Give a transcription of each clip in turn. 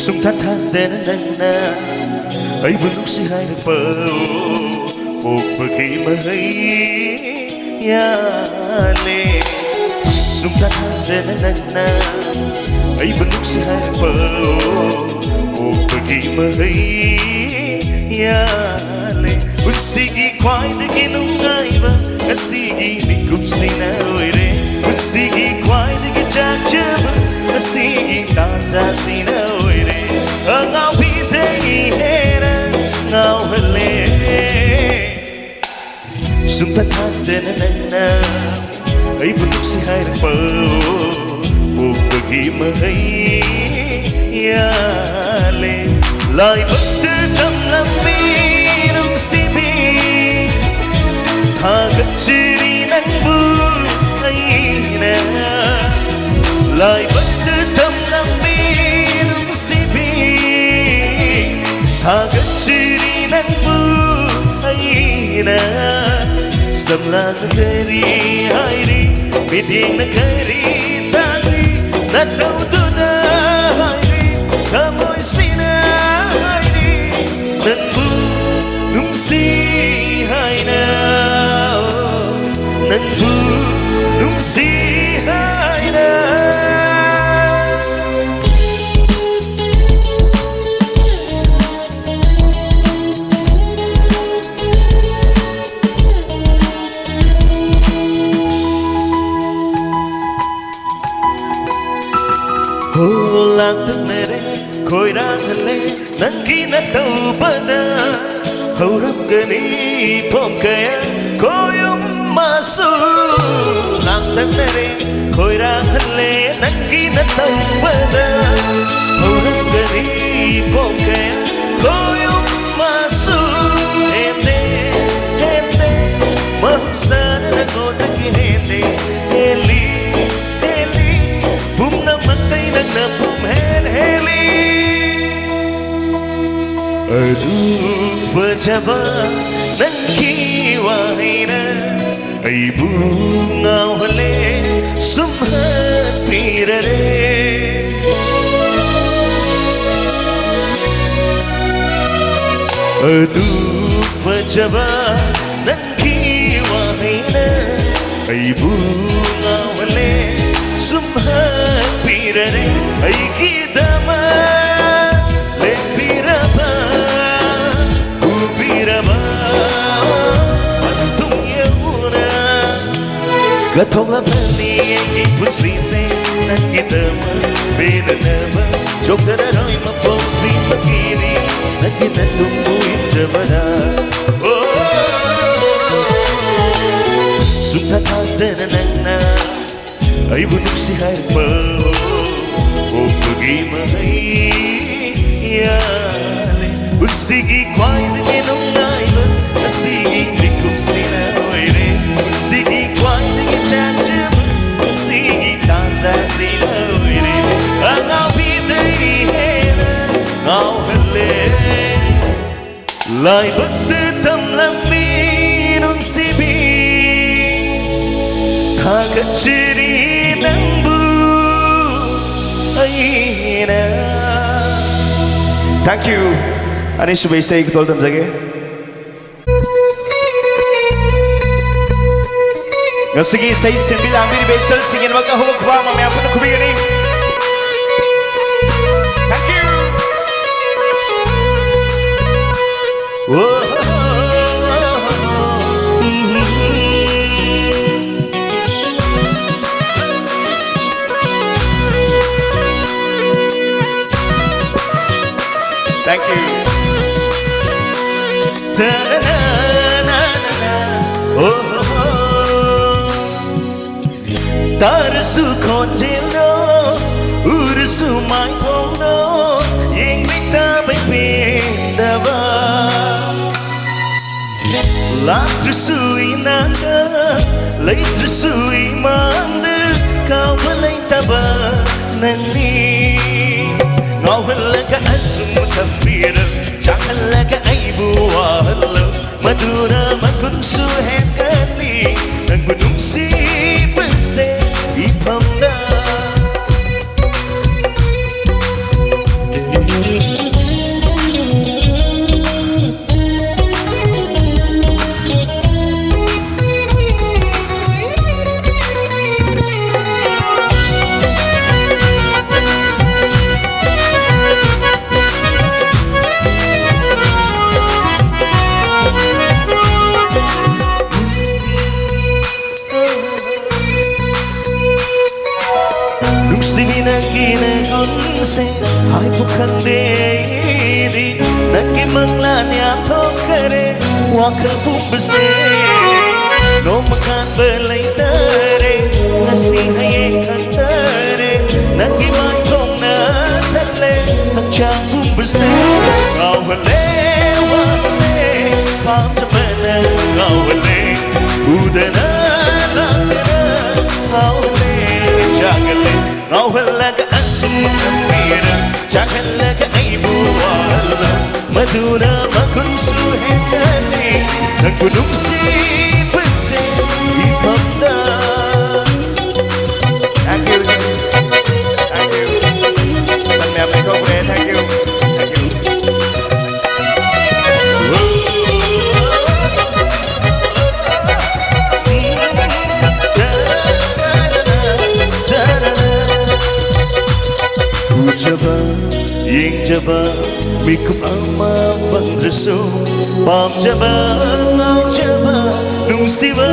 sung thắt thắt tên nâng na ấy vừa lúc si hai được bờ một bờ khi mà thấy ya lệ sung thắt thắt tên nâng na ấy vừa lúc si hai được bờ một bờ khi mà thấy ya lệ un sigi quay được cái nung ngay và cái sigi bị cúp si nào re un sigi quay được cái trang chưa cái sigi ta ra si nào re ngao phi thế hè ngao lệ sung thắt thắt tên nâng na ấy vừa lúc si hai được bờ một bờ khi mà thấy ya lệ lời bất tư tâm lâm mi nung si bi ha gật chiri nang bu ai na lời bất tư tâm lâm mi nung si bi ha gật chiri nang bu ai na samlan kari hai ri midin kari tali na tau tu na hai ri kamoi sina hai ri nan bu nung si hai na nan bu nung si hai na lang từng nere khôi đang hân lê nắng khi nát đầu bờ hầu râm cơ ni phong kaya khôi mà su lang từng nere khôi đang hân lê nắng khi nát đầu bờ hầu râm cơ ni phong kaya khôi mà su em đê mơ sa na cô ta ki em đê bum na matay na bum heli aduh berjaba nan kiwaina ay bunga wale sumhat pirare aduh berjaba nan kiwaina ay bunga wale sumhat pirare ay kidama le piraba u piraba tum yamuna gathong la pani ay pusri se nan kidama binanaba jokara roi ma posi pakiri nakina tumbu injabana sumtha thadanana ay bunuk si hai pa o pagi mai ya le usigi kwai de no nai ba usigi bikup si na oire usigi kwai de chacha usigi danza si na oire ngao bi dei he ngao le lai bất tư tâm lam mi nung si bi ha kachiri Thank you. Ani subay say tol tam jage. Sige say simple lang din special singin wag ka huwag ba mamaya po na kumigani. Thank you. Whoa. Thank you. Oh, tarsu khonjelo ursu mai kono yeng mita bai pendava latru sui naka leitru sui mande kawalai taba nani ngawalaga asum tafira chakalaga aibu wahalo madura makun suhekani ngunung si pense ipamda se hai pu khande di nangi mangla nya thokare wa kha pu se no makan belai tare nasi haye khantare nangi mai thong na thale chang pu se ngau hale wa hale pam chamana ngau hale udana la ngau hale chagale ngau hale ka asum mera chagale ka aibu wala madura makun suhekane nangudum si pense ipamda. Thank you, thank you. Sampai apa kau boleh? Thank you, thank you. Ujaba, yeng jaba, mikuk ama bandrasu, pam jaba, mau jaba, nung siwa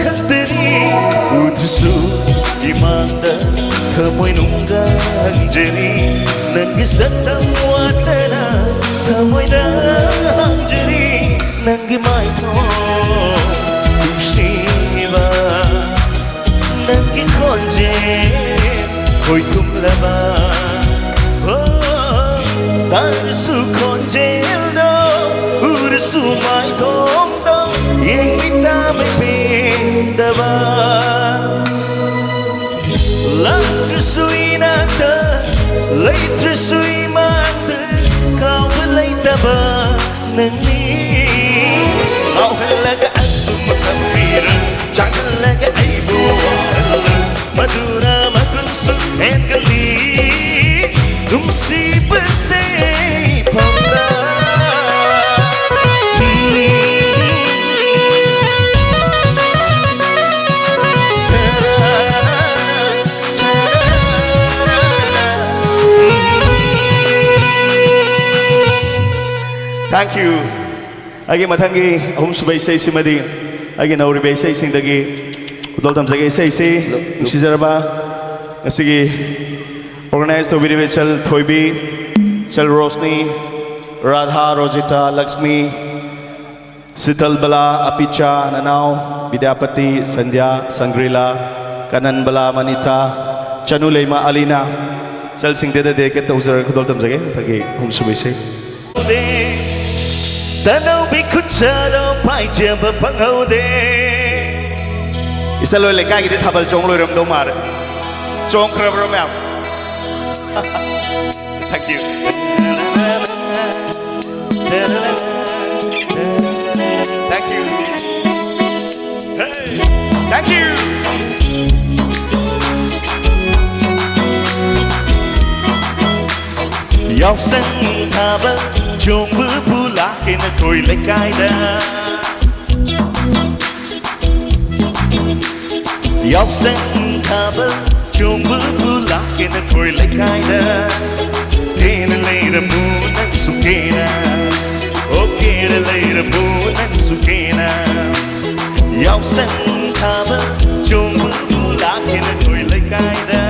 khateri, udrasu, imanda, kamoy nungga anjeri, nangis datang watana, kamoy na anjeri, nangi mai to, tushniwa, nangi konje, koi tum lava. Su congeldo, su mai tondo, yang minta mepindaba. Later suinata, later suimata, kau belaitaba nani. Kau halaga asum kambira, jangan laga aibu wala, madura makunsu engkali, numsi bese. Thank you. Agi mathangi ahum subai sei simadi agi nauri bai sei singdagi udol tamjagi sei sei nusijaraba ngasigi organized to video chal thoibi chal rosni radha rosita lakshmi sital bala apicha nanau vidyapati sandhya sangrila kanan bala manita chanu leima alina chal singde de ke tawjar udol tamjagi thagi ahum subai sei Tanau bikuchado pai jamba pangaude. Isa loi lekai kita thabal chong loi ram do mar. Chong krab ram yam. Thank you. Thank you. Hey. Thank you. Yaw sang thabal chong bu la ke na koi le kai da yaw sang thaba chong bu la ke na koi le kai da ke na le da mu na su ke na o ke na le da mu na su ke na yaw sang thaba chong bu la ke na koi le kai da.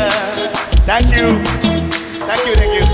Thank you, thank you, thank you.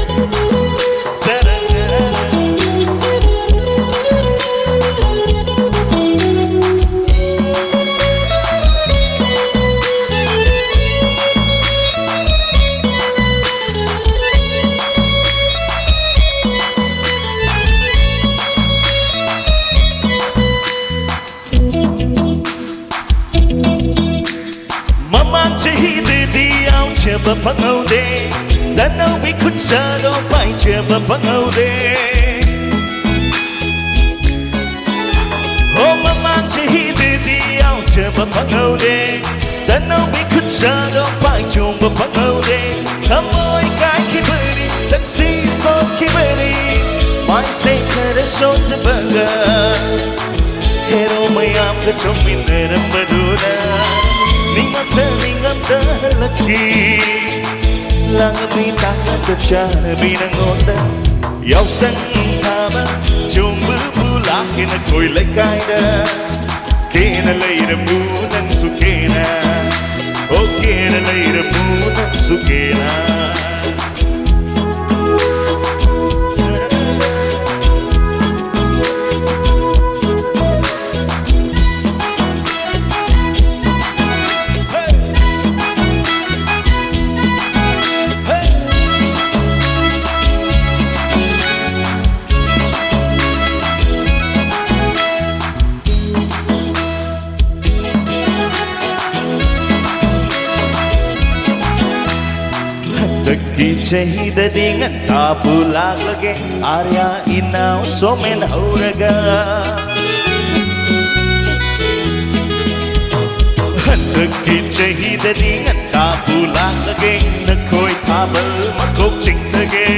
Cheba pangaude, danau bikuchado pai cheba pangaude. Oh mama chehide diau cheba pangaude, danau bikuchado pai cheba pangaude. Kamoy kai kiberi, taksi so kiberi, mai se kare so chebanga. Hero mayam ka chominera madura. Ningapta laki lang bita kacha binang onda yaw sang thaba chung bu la kina koi le kaida kina leira mu nang su kina o kina leira mu nang su kina Hantaki chahidadi nganta pulaglage Arya inaw somen hauraga Hantaki chahidadi nganta pulaglage Nakoy tabal makok chingtage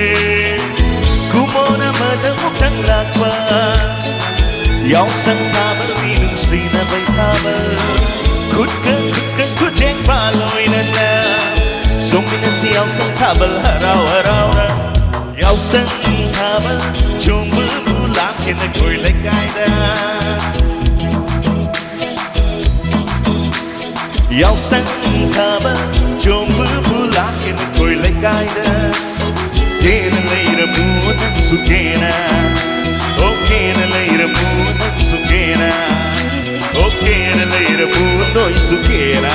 Kumona madamok ng lakba Yaw sang tabal minum sinabay tabal Kutjeng paloy na na Sung pinasiyaw sang tabal haraw-haraw na Yaw sang tabal Jumulak kinakoy lagay na Yaw sang tabal Jumulak kinakoy lagay na Kena later moon ang sugena Oh kena later moon ang sugena Oh kena later moon ang sugena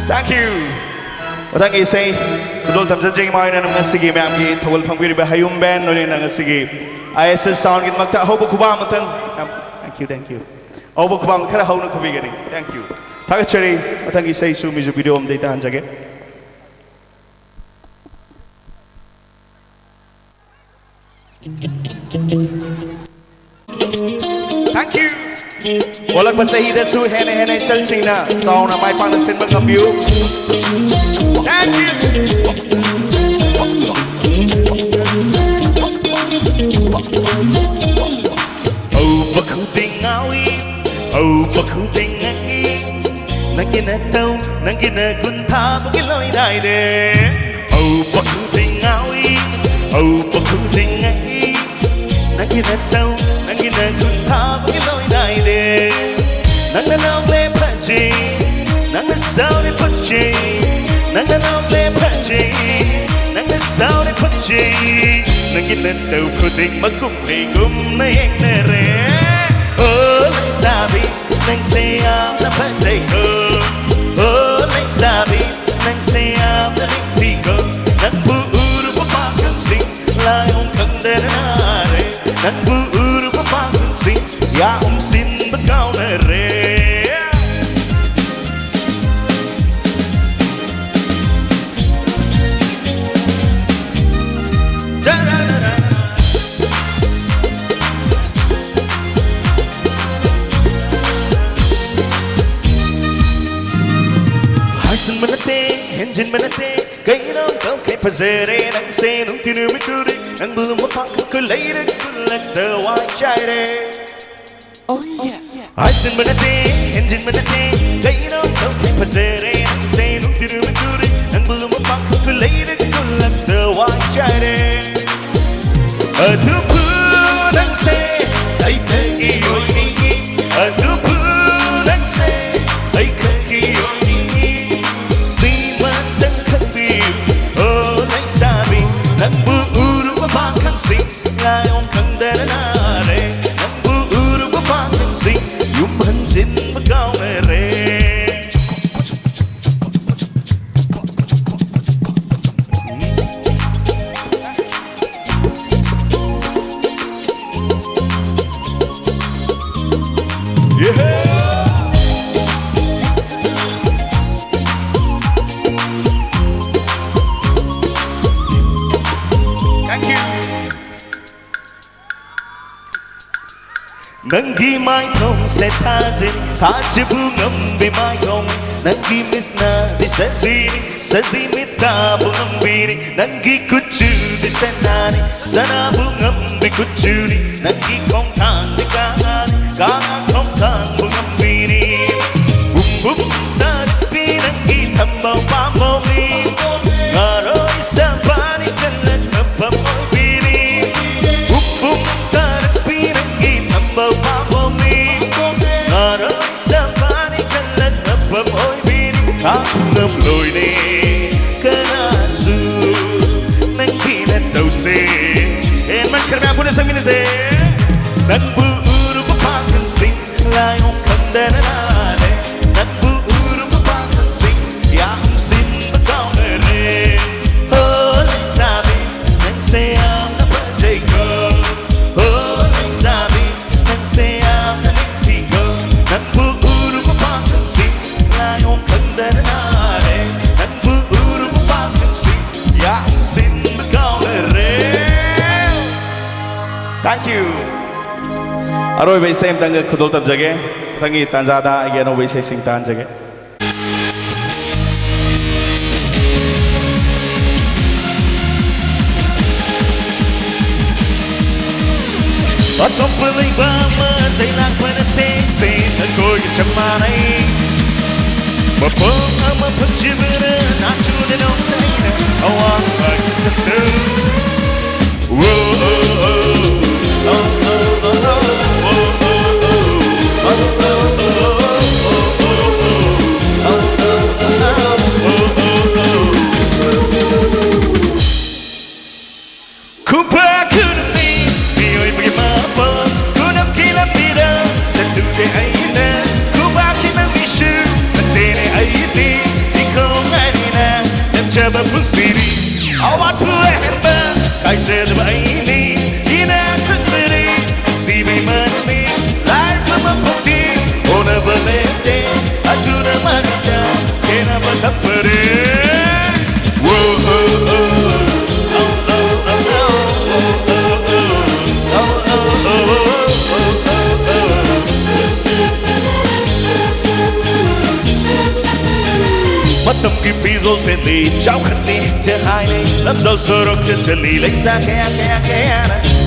Thank you. Thank you say. Tudol tamsa jeng mai na mga sige ma'am gi thawal phangpiri ba hayum band no na nga sige. ISS sound git magta hobo kuba matang. Thank you. Hobo kuba khara hauna kubi gani. Thank you. Thagachari thank you say su music video om dei ta hanjage. Thank you. Walang pasahida su hene sel sing na song na mai pang sin bang view. Thank you. Oh bakuting awi, oh bakuting ngi, ngi na tau, ngi na gunta bagiloi dai de. Oh bakuting awi, oh bakuting ngi, ngi na tau, ngi na gunta bagiloi dai de. Nang naw le paji, nang sao le paji, nang naw le paji, nang sao le paji, nang na tau kuting magum na yang nere. Oh nang sabi, nang sayam na paji ko. Oh nang sabi, nang sayam na nagtigo. Nang buuro pa pakansin, layong kandanare. Nang buuro pa pakansin, yaong sin bagaw na re. Engine manate, gain on okay, Pazere, and say, no, to do it, and boom, a calculator, like the white chire. Oh, yeah. I said, manate, engine manate, gain on okay, Pazere, and say, no, to do it, and boom, a calculator, like the white chire. To put and say, I take you, to put and say, I take you. Nang buuro pa pakansin, layong kandanare. Nang buuro pa pakansin, yung hanjin magaw na rin. Yeah! Nangi mai thong se thaje thaje bungam be mai thong nangi misna di saji mita bungam biri nangi kuchu di senani sana bungam be kuchu ni nangi kong thang di ka kong thang bungam biri bum tari nangi thambau pa mo mi ngaroi sa pani kalat thambau biri bum tari nangi thambau ngâm lôi đi kana su nang kinan tau se en man kana puna sang mina se nang buuru pa pakan sing lai ong kandana le nang buuru pa pakan sing yang sin batao re oh sabi nang se am na pa jay ko oh sabi nang se am na ti ko nang buuru pa pakan sing lai ong kandana le nang buuru pa pakan Aroi vai sem tang khudol tab jage tangi tanjada again no vai se sing tan jage Atong pelay ba man tay lang panatay say nagoy chamay Mapong ama pagchibira natuloy na na awang pagkakata Whoa oh oh oh oh Ba pusiri awat puemba kaise ba ini ina kutri si be mani life mama puti ona balete ajuna marja kena batapare whoa oh oh Tâm kim phi rô sen lì cháu khăn đi trên hai này lắm dâu sơ rộng trên chân lì lấy xa kẻ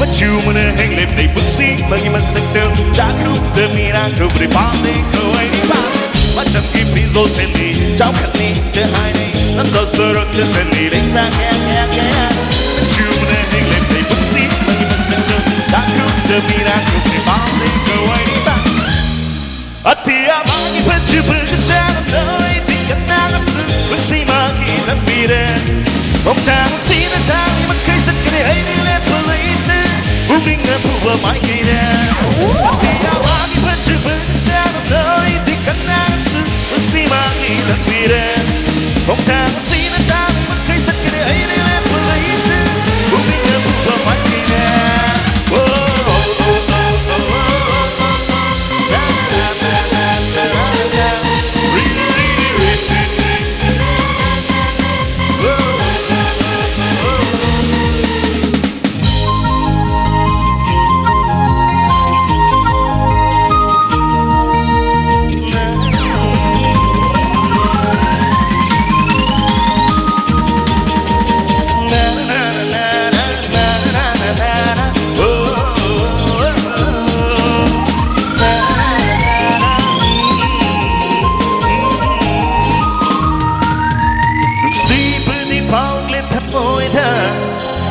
mất chiều mà nơi hành lên đầy phức xí mà như mình sạch đường đã cứ đưa mi ra cứ bề bám đi cầu ấy đi bám mất tâm kim phi rô sen lì cháu khăn đi trên hai này lắm dâu sơ rộng trên chân lì lấy xa kẻ mất chiều mà nơi hành lên đầy phức xí mà như mình sạch đường đã cứ đưa mi ra cứ bề bám đi cầu ấy đi bám ở thì à mà như phân chưa bước cái xe làm nơi Bersama kita bida Bongtang sini tang Makai sekali ini level itu Bumi ngapu bermain kita Tidak lagi berjumpa dalam doi di kanan su Bersama kita bida Bongtang sini tang Makai sekali ini level itu Bumi ngapu bermain kita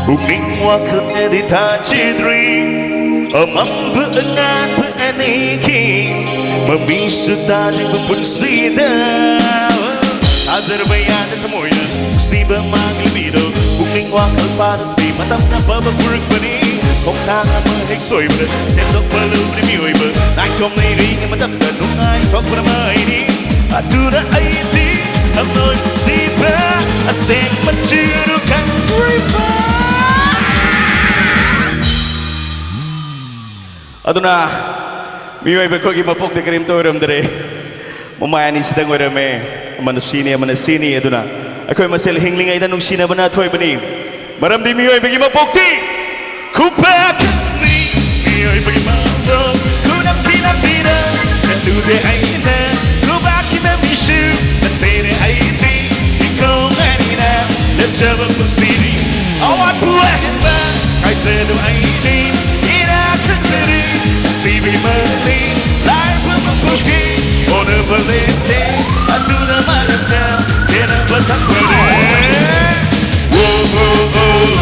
Bụng ninh hoa khơi đi tha chi dri ấm bữa ngàn bữa này khi mà mi sự ta đi bữa si da Azerbaijan đã thăm mồi si bữa mang đi bị đâu bụng ninh hoa khơi ba đã si mà tâm ta bơ bơ bự bự không thang mơ hết sôi bự xem dốc bơ lưu đi miêu bự đang trong này đi nhưng mà tâm tình không ai không có mơ ấy đi tu đã ấy đi âm nói si bữa xem mà chưa được căng Aduna, mioi bekogi mapok de krim to ram dere. Mamaya sidang warame, manasini aduna. Ako masel hingling ay danung sina bana toy bani. Maram di mioi begi mapok ti. Kupak ni mioi begi mapok. Kunam pina pina, kadu de aina. Kupak kita mishu, tere aiti. Ikaw nganina, lepjaba pusini. Awat buah ba, kaisa do aini. See me money, life with a bookie, on a valente, I do the money down, then I was a pretty. Whoa, whoa, oh,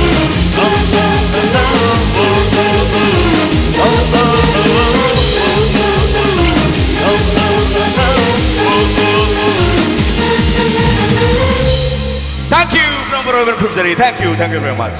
Thank you, thank you very much.